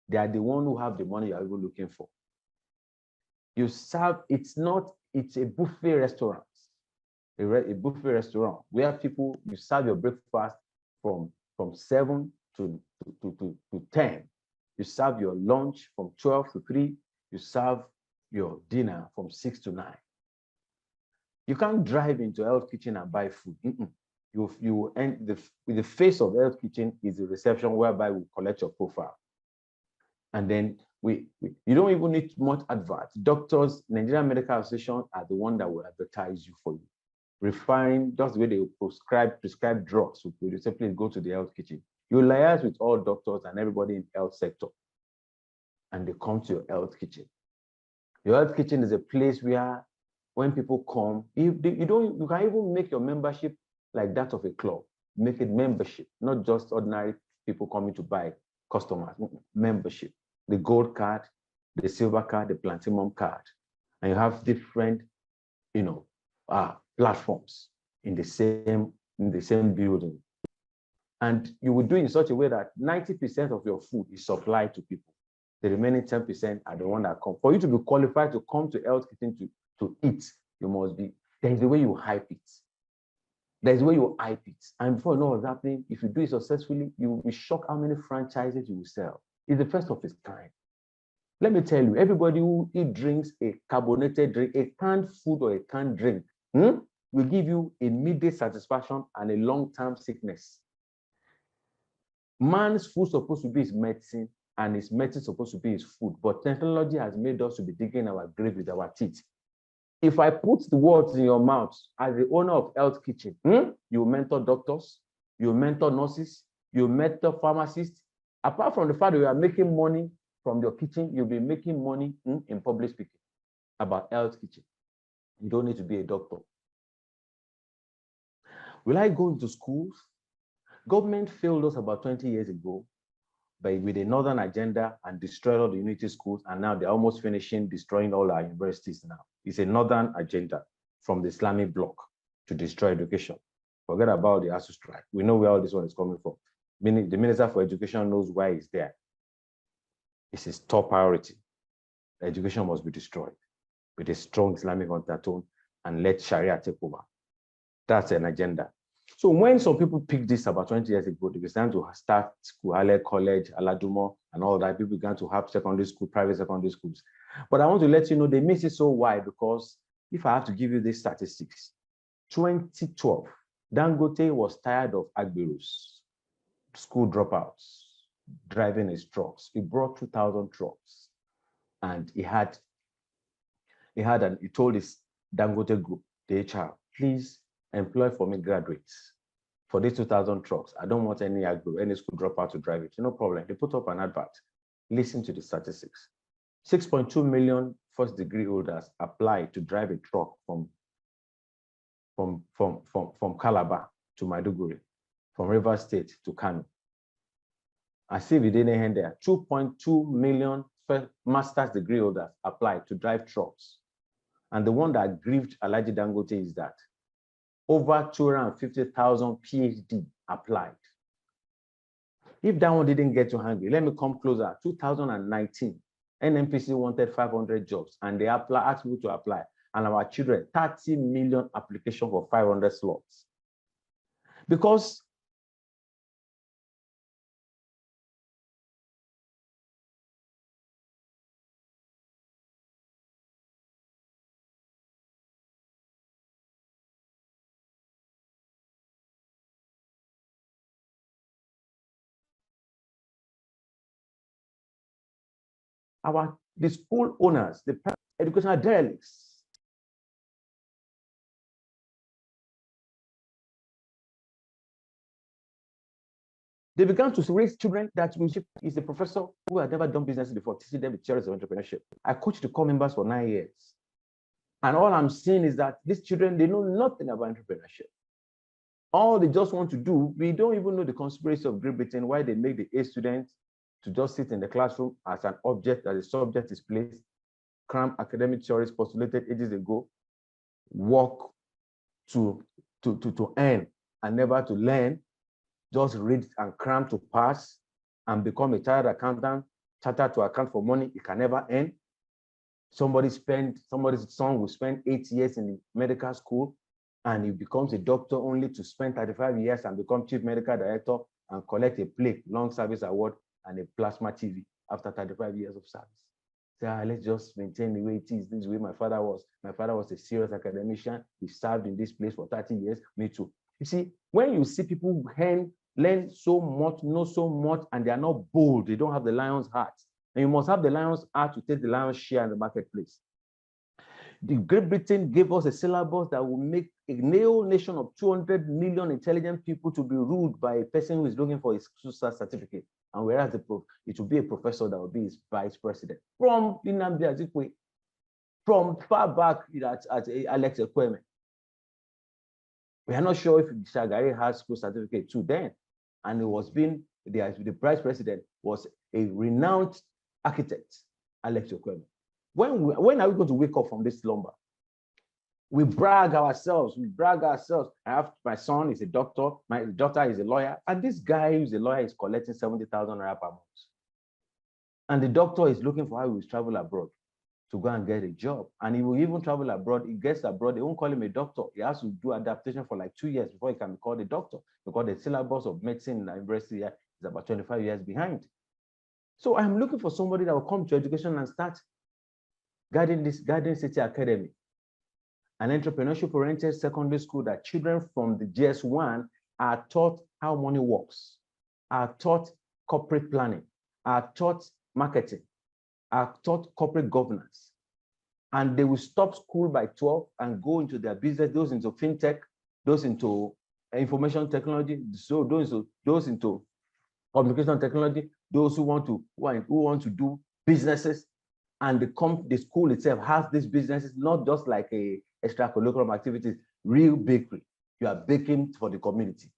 They are the one who have the money you are even looking for. You serve, it's a buffet restaurant. A buffet restaurant where people, you serve your breakfast from 7 to 10. You serve your lunch from 12 to 3. You serve your dinner from 6 to 9. You can't drive into Health Kitchen and buy food. You end the face of Health Kitchen is the reception whereby we collect your profile. And then you don't even need much advert. Doctors, Nigerian Medical Association are the one that will advertise you for you. Referring, just the way they prescribe drugs, you simply go to the Health Kitchen. You liaise with all doctors and everybody in the health sector, and they come to your Health Kitchen. Your Health Kitchen is a place where when people come, you can even make your membership like that of a club. Make it membership, not just ordinary people coming to buy, customers. Membership. The gold card, the silver card, the platinum card. And you have different, platforms in the same building. And you will do it in such a way that 90% of your food is supplied to people. The remaining 10% are the one that come. For you to be qualified to come to Health Kitchen to eat, there's the way you hype it. There's the way you hype it. And before you know what's happening, if you do it successfully, you will be shocked how many franchises you will sell. It's the first of its kind. Let me tell you, everybody who drinks a carbonated drink, a canned food or a canned drink, will give you immediate satisfaction and a long-term sickness. Man's food is supposed to be his medicine, and his medicine is supposed to be his food. But technology has made us to be digging our grave with our teeth. If I put the words in your mouth as the owner of Health Kitchen, you mentor doctors, you mentor nurses, you mentor pharmacists. Apart from the fact that you are making money from your kitchen, you'll be making money in public speaking about Health Kitchen. You don't need to be a doctor. Will I go into schools? Government failed us about 20 years ago with a northern agenda and destroyed all the unity schools, and now they're almost finishing destroying all our universities now. It's a northern agenda from the Islamic bloc to destroy education. Forget about the ASU strike. We know where all this one is coming from. Meaning the Minister for Education knows why it's there. It's his top priority. Education must be destroyed with a strong Islamic undertone and let Sharia take over. That's an agenda. So when some people picked this about 20 years ago, they began to start school, Ale College, Aladumo, and all that. People began to have secondary school, private secondary schools. But I want to let you know they miss it so wide, because if I have to give you these statistics, 2012, Dangote was tired of Agberos, school dropouts. driving his trucks. He brought 2,000 trucks, and he told his Dangote group, the HR, please employ for me graduates for these 2,000 trucks. I don't want any school dropout to drive it. No problem. They put up an advert. Listen to the statistics. 6.2 million first degree holders applied to drive a truck from Calabar to Maiduguri, from Rivers State to Kano. As if it didn't end there, 2.2 million master's degree holders applied to drive trucks. And the one that grieved Alhaji Dangote is that over 250,000 PhD applied. If that one didn't get you hungry, let me come closer. 2019, NNPC wanted 500 jobs, and they asked people to apply. And our children, 30 million applications for 500 slots. Because the school owners, the educational derelicts, they began to raise children that is a professor who had never done business before, teaching them the theories of entrepreneurship. I coached the core members for 9 years. And all I'm seeing is that these children, they know nothing about entrepreneurship. All they just want to do, we don't even know the conspiracy of Great Britain, why they make the A students to just sit in the classroom as an object, as a subject is placed, cram academic theories postulated ages ago, work to earn and never to learn, just read and cram to pass and become a chartered accountant, chartered to account for money he can never earn. Somebody's son will spend 8 years in the medical school and he becomes a doctor only to spend 35 years and become chief medical director and collect a plaque, long service award, and a plasma TV after 35 years of service. So let's just maintain the way it is. This is the way my father was. My father was a serious academician. He served in this place for 30 years. Me too. You see, when you see people learn so much, know so much, and they are not bold, they don't have the lion's heart. And you must have the lion's heart to take the lion's share in the marketplace. The Great Britain gave us a syllabus that will make a nation of 200 million intelligent people to be ruled by a person who is looking for his social certificate. And whereas it will be a professor that will be his vice president. From Nnamdi Azikiwe, from far back at Alex Ekweme. We are not sure if Shagari has school certificate too then. And it was being, the vice president was a renowned architect, Alex Ekweme. When are we going to wake up from this slumber? We brag ourselves. I have my son is a doctor, my daughter is a lawyer, and this guy who's a lawyer is collecting 70,000 naira per month. And the doctor is looking for how he will travel abroad to go and get a job. And he will even travel abroad. He gets abroad, they won't call him a doctor. He has to do adaptation for like 2 years before he can be called a doctor, because the syllabus of medicine in the university is about 25 years behind. So I'm looking for somebody that will come to education and start guiding City Academy, an entrepreneurship-oriented secondary school that children from the GS1 are taught how money works, are taught corporate planning, are taught marketing, are taught corporate governance. And they will stop school by 12 and go into their business, those into fintech, those into information technology, so those into communication technology, those who want to do businesses. And the school itself has these businesses, not just like a extracurricular activities, real bakery. You are baking for the community.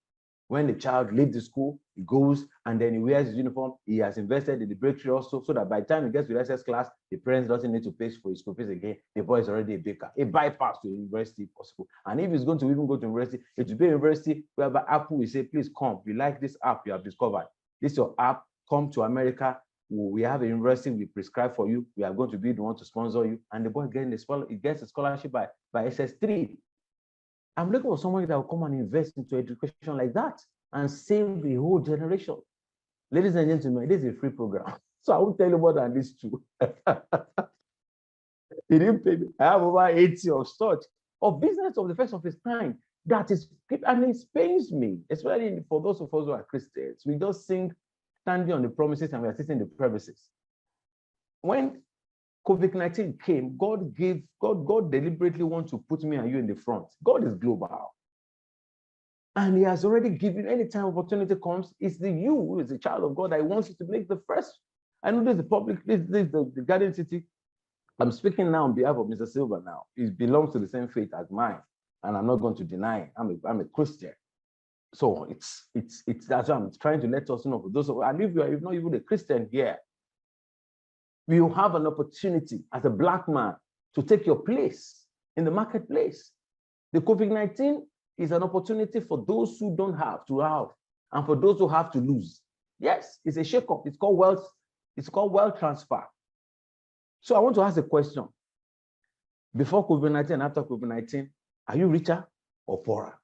When the child leaves the school, he goes and then he wears his uniform. He has invested in the bakery also, so that by the time he gets to the SS class, the parents doesn't need to pay for his school fees again. The boy is already a baker, a bypass to university possible. And if he's going to even go to university, it will be a university whereby Apple will say, please come, we like this app you have discovered. This is your app, come to America. We have a university we prescribe for you. We are going to be the one to sponsor you. And the boy gets a scholarship by SS3. I'm looking for somebody that will come and invest into education like that and save the whole generation. Ladies and gentlemen, this is a free program. So I won't tell you more than this too. He didn't pay me. I have over 80 of such, of business of the first of its kind. That is, and it pains me, especially for those of us who are Christians. We just think standing on the promises and we are sitting in the premises. When COVID-19 came, God deliberately wants to put me and you in the front. God is global. And he has already given, anytime opportunity comes, it's you who is a child of God that wants you to make the first. I know this is the public, this is the Garden City. I'm speaking now on behalf of Mr. Silver now. He belongs to the same faith as mine, and I'm not going to deny it. I'm a Christian. So it's that's why I'm trying to let us know, for those of, and if you're not even a Christian here, you have an opportunity as a Black man to take your place in the marketplace. The COVID-19 is an opportunity for those who don't have to have, and for those who have to lose. Yes, it's a shakeup. It's called wealth transfer. So I want to ask a question. Before COVID-19 and after COVID-19, are you richer or poorer?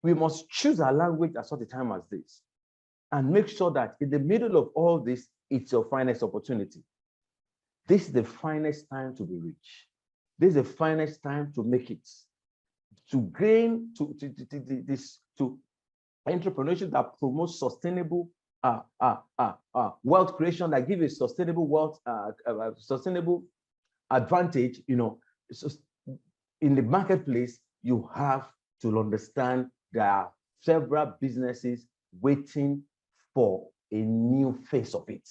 We must choose our language at such a time as this and make sure that in the middle of all this, it's your finest opportunity. This is the finest time to be rich. This is the finest time to make it, to gain, to entrepreneurship that promotes sustainable wealth creation, that gives a sustainable wealth, sustainable advantage. You know, so in the marketplace, you have to understand there are several businesses waiting for a new face of it.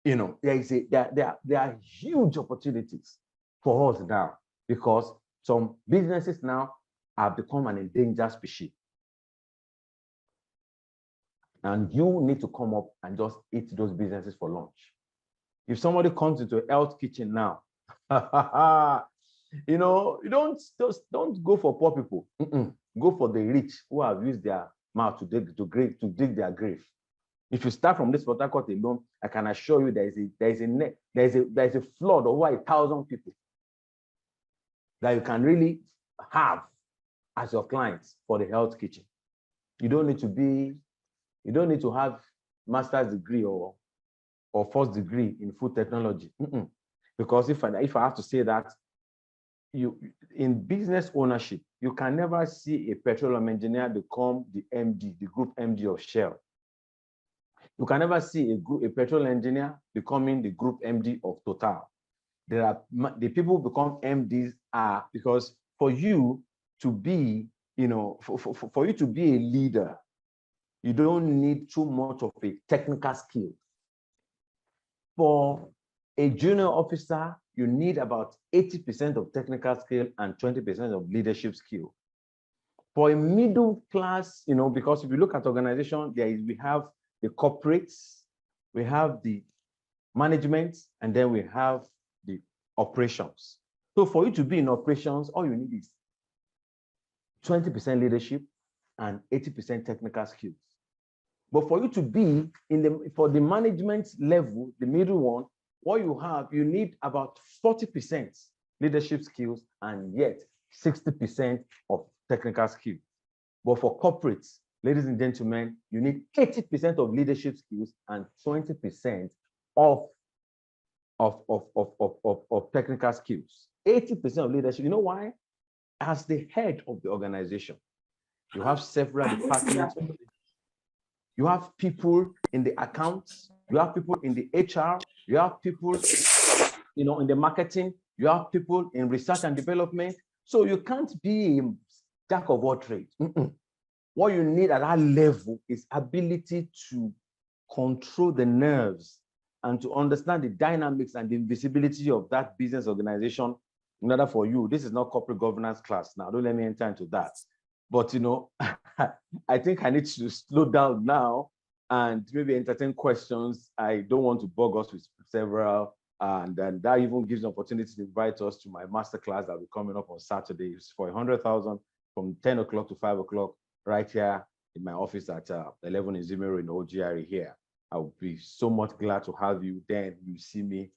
You know, there are huge opportunities for us now, because some businesses now have become an endangered species. And you need to come up and just eat those businesses for lunch. If somebody comes into a health kitchen now, you know, you don't go for poor people. Go for the rich who have used their mouth to dig their grave. If you start from this Port Harcourt alone, I can assure you there is a flood of over 1,000 people that you can really have as your clients for the health kitchen. You don't need to have master's degree or first degree in food technology. Because if I have to say that, in business ownership, you can never see a petroleum engineer become the MD, the group MD of Shell. You can never see a petroleum engineer becoming the group MD of Total. The people who become MDs are because for you to be, you know, for you to be a leader, you don't need too much of a technical skill. For a junior officer, you need about 80% of technical skill and 20% of leadership skill. For a middle class, you know, because if you look at organization, we have the corporates, we have the management, and then we have the operations. So for you to be in operations, all you need is 20% leadership and 80% technical skills. But for you to be for the management level, the middle one, what you need about 40% leadership skills and yet 60% of technical skills. But for corporates, ladies and gentlemen, you need 80% of leadership skills and 20% of technical skills. 80% of leadership. You know why? As the head of the organization, you have several departments. You have people in the accounts, you have people in the HR, you have people, you know, in the marketing, you have people in research and development. So you can't be a jack of all trades. What you need at that level is ability to control the nerves and to understand the dynamics and the invisibility of that business organization in order for you. This is not corporate governance class now. Don't let me enter into that. But, you know, I think I need to slow down now and maybe entertain questions. I don't want to bug us with several, and then that even gives an opportunity to invite us to my masterclass that will be coming up on Saturday. It's for 100,000 from 10 o'clock to 5 o'clock right here in my office at 11 in Zimero in OGRE here. I will be so much glad to have you. Then you see me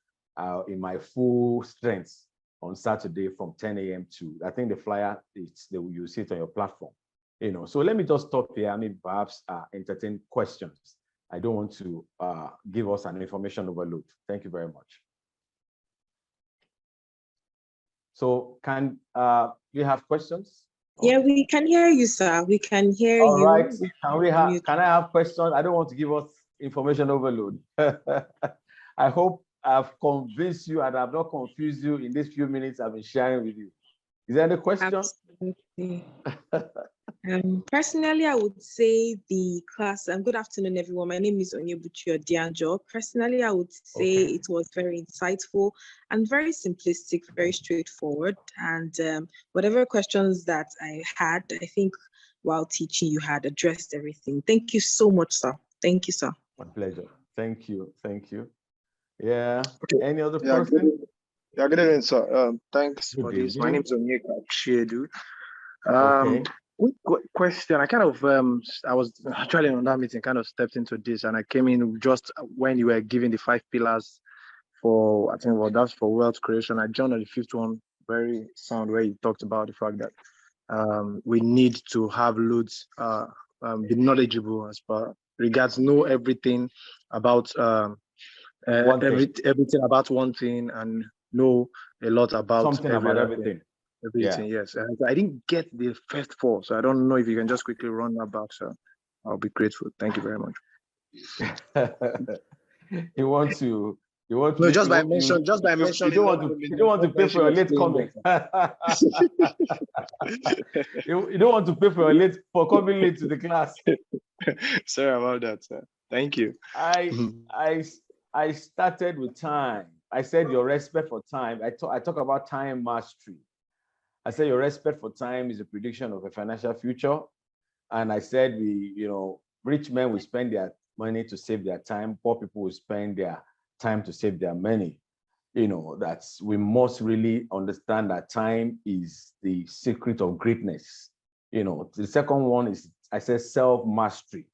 in my full strength on Saturday from 10 a.m. to, I think the flyer, you see it on your platform. You know, so let me just stop here. I mean, perhaps entertain questions. I don't want to give us an information overload. Thank you very much. So can we have questions? Yeah, Okay. we can hear you, sir. We can hear All you. right. We can Can I have questions? I don't want to give us information overload. I hope I've convinced you and I've not confused you in these few minutes I've been sharing with you. Is there any question? Absolutely. Personally, I would say the class, and good afternoon, everyone. My name is Onyebuchi Odianjo. Personally, I would say it was very insightful and very simplistic, very straightforward. And whatever questions that I had, I think while teaching, you had addressed everything. Thank you so much, sir. Thank you, sir. My pleasure. Thank you. Thank you. Yeah. Okay. Any other Yeah, person? good evening, sir. Thanks Good for this. My evening. name is Onyeka Chiedu. Okay. Quick question. I kind of I was actually on that meeting, kind of stepped into this, and I came in just when you were giving the 5 pillars for, I think, well, that's for wealth creation. I joined on the 5th one, very sound, where you talked about the fact that we need to have loads, be knowledgeable as far regards know everything about everything about one thing and know a lot about something about everything. Everything, yeah. Yes. I didn't get the first 4, so I don't know if you can just quickly run that back, sir. I'll be grateful. Thank you very much. You want to no, just by mentioning. You don't want to pay for your late coming. You don't want to pay for coming late to the class. Sorry about that, sir. Thank you. I started with time. I said your respect for time. I talk about time mastery. I said your respect for time is a prediction of a financial future. And I said rich men will spend their money to save their time. Poor people will spend their time to save their money. We must really understand that time is the secret of greatness. The second one is, I said, self-mastery.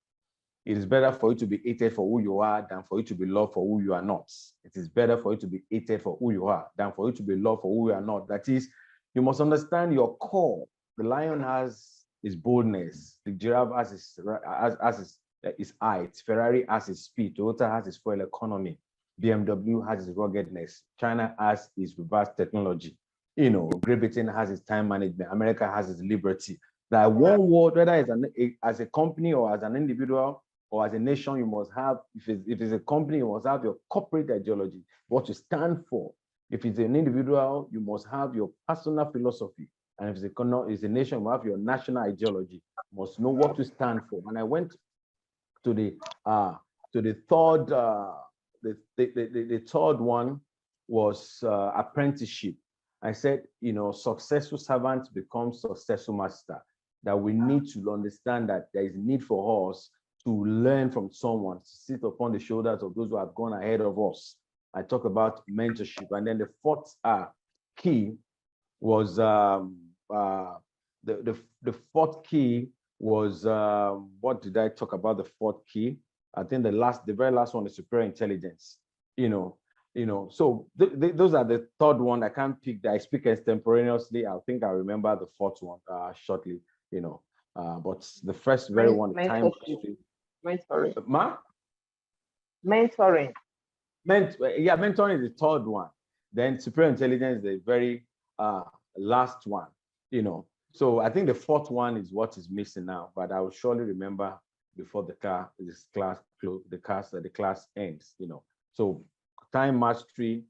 It is better for you to be hated for who you are than for you to be loved for who you are not. It is better for you to be hated for who you are than for you to be loved for who you are not. That is, you must understand your core. The lion has his boldness. The giraffe has his height. Ferrari has his speed. Toyota has his fuel economy. BMW has his ruggedness. China has his reverse technology. Great Britain has its time management. America has its liberty. That one word, whether it's as a company or as an individual or as a nation, you must have, if it's a company, you must have your corporate ideology, what you stand for. If it's an individual, you must have your personal philosophy. And if it's a nation, you have your national ideology. You must know what to stand for. And I went to the third, the third one was apprenticeship. I said, successful servants become successful master. That we need to understand that there is need for us to learn from someone, to sit upon the shoulders of those who have gone ahead of us. I talk about mentorship. And then the fourth key was the fourth key was what did I talk about? The fourth key. I think the very last one is superior intelligence. So those are the third one. I can't pick that. I speak extemporaneously. I think I remember the fourth one shortly. But the first one, time. Mentoring. Mentoring. Mentoring is the third one. Then superior intelligence is the very last one. So I think the fourth one is what is missing now. But I will surely remember before the class ends. So time mastery,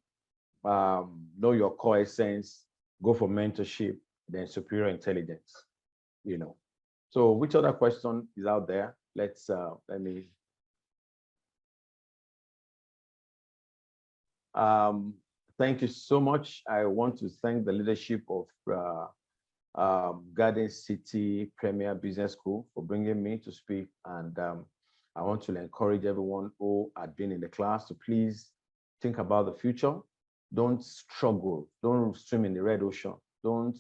know your core essence, go for mentorship, then superior intelligence. So which other question is out there? Let me. Thank you so much. I want to thank the leadership of Garden City Premier Business School for bringing me to speak. And I want to encourage everyone who had been in the class to please think about the future. Don't struggle. Don't swim in the red ocean. Don't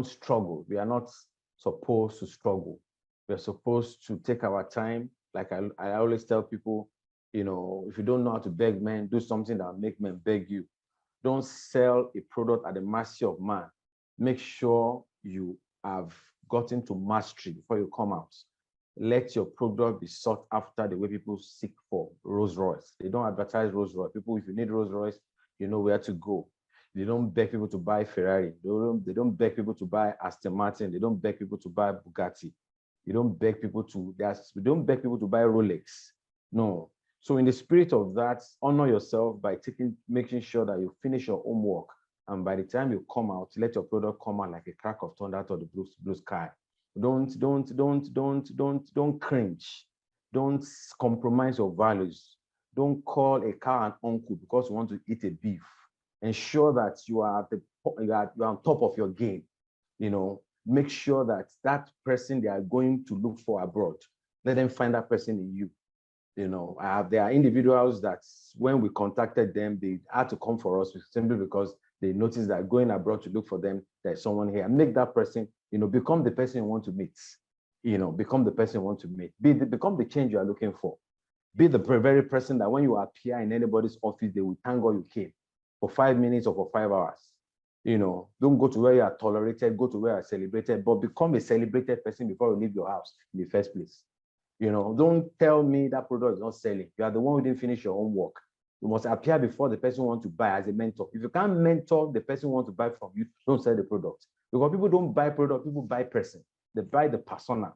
struggle. We are not supposed to struggle. We are supposed to take our time. Like I always tell people, if you don't know how to beg men, do something that will make men beg you. Don't sell a product at the mercy of man. Make sure you have gotten to mastery before you come out. Let your product be sought after the way people seek for Rolls Royce. They don't advertise Rolls Royce. People, if you need Rolls Royce, you know where to go. They don't beg people to buy Ferrari. They don't beg people to buy Aston Martin. They don't beg people to buy Bugatti. They don't beg people to buy Rolex. No. So in the spirit of that, honor yourself by making sure that you finish your homework. And by the time you come out, let your product come out like a crack of thunder out of the blue sky. Don't cringe. Don't compromise your values. Don't call a cow an uncle because you want to eat a beef. Ensure that you are on top of your game. Make sure that person they are going to look for abroad, let them find that person in you. There are individuals that when we contacted them, they had to come for us simply because they noticed that going abroad to look for them, there's someone here. Make that person, become the person you want to meet. Become the person you want to meet. Become the change you are looking for. Be the very person that when you appear in anybody's office, they will thank God you came for 5 minutes or for 5 hours. Don't go to where you are tolerated, go to where you are celebrated, but become a celebrated person before you leave your house in the first place. Don't tell me that product is not selling. You are the one who didn't finish your homework. You must appear before the person who wants to buy as a mentor. If you can't mentor the person who wants to buy from you, don't sell the product. Because people don't buy product, people buy person. They buy the persona.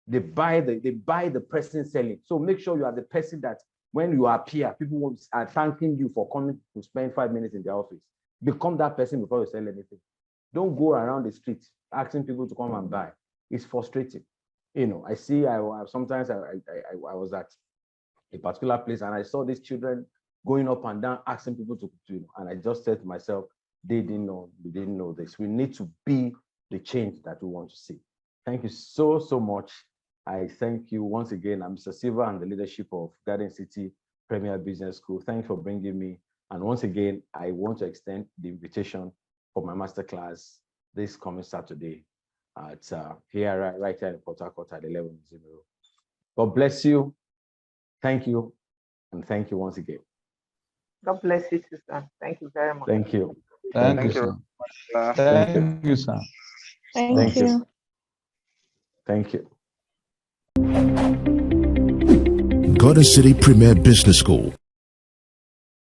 They buy the person selling. So make sure you are the person that when you appear, people are thanking you for coming to spend 5 minutes in their office. Become that person before you sell anything. Don't go around the street asking people to come and buy. It's frustrating. I see, sometimes I was at a particular place and I saw these children going up and down asking people to and I just said to myself, they didn't know this. We need to be the change that we want to see. Thank you so much. I thank you once again. I'm Mr. Silva and the leadership of Garden City Premier Business School. Thanks for bringing me. And once again, I want to extend the invitation for my masterclass this coming Saturday at here, right here in Port Harcourt at 11:00. God bless you. Thank you. And thank you once again. God bless you, sister. Thank you very much. Thank you. Thank you, sir. Thank you, sir. Thank you. Thank you. Garden City Premier Business School,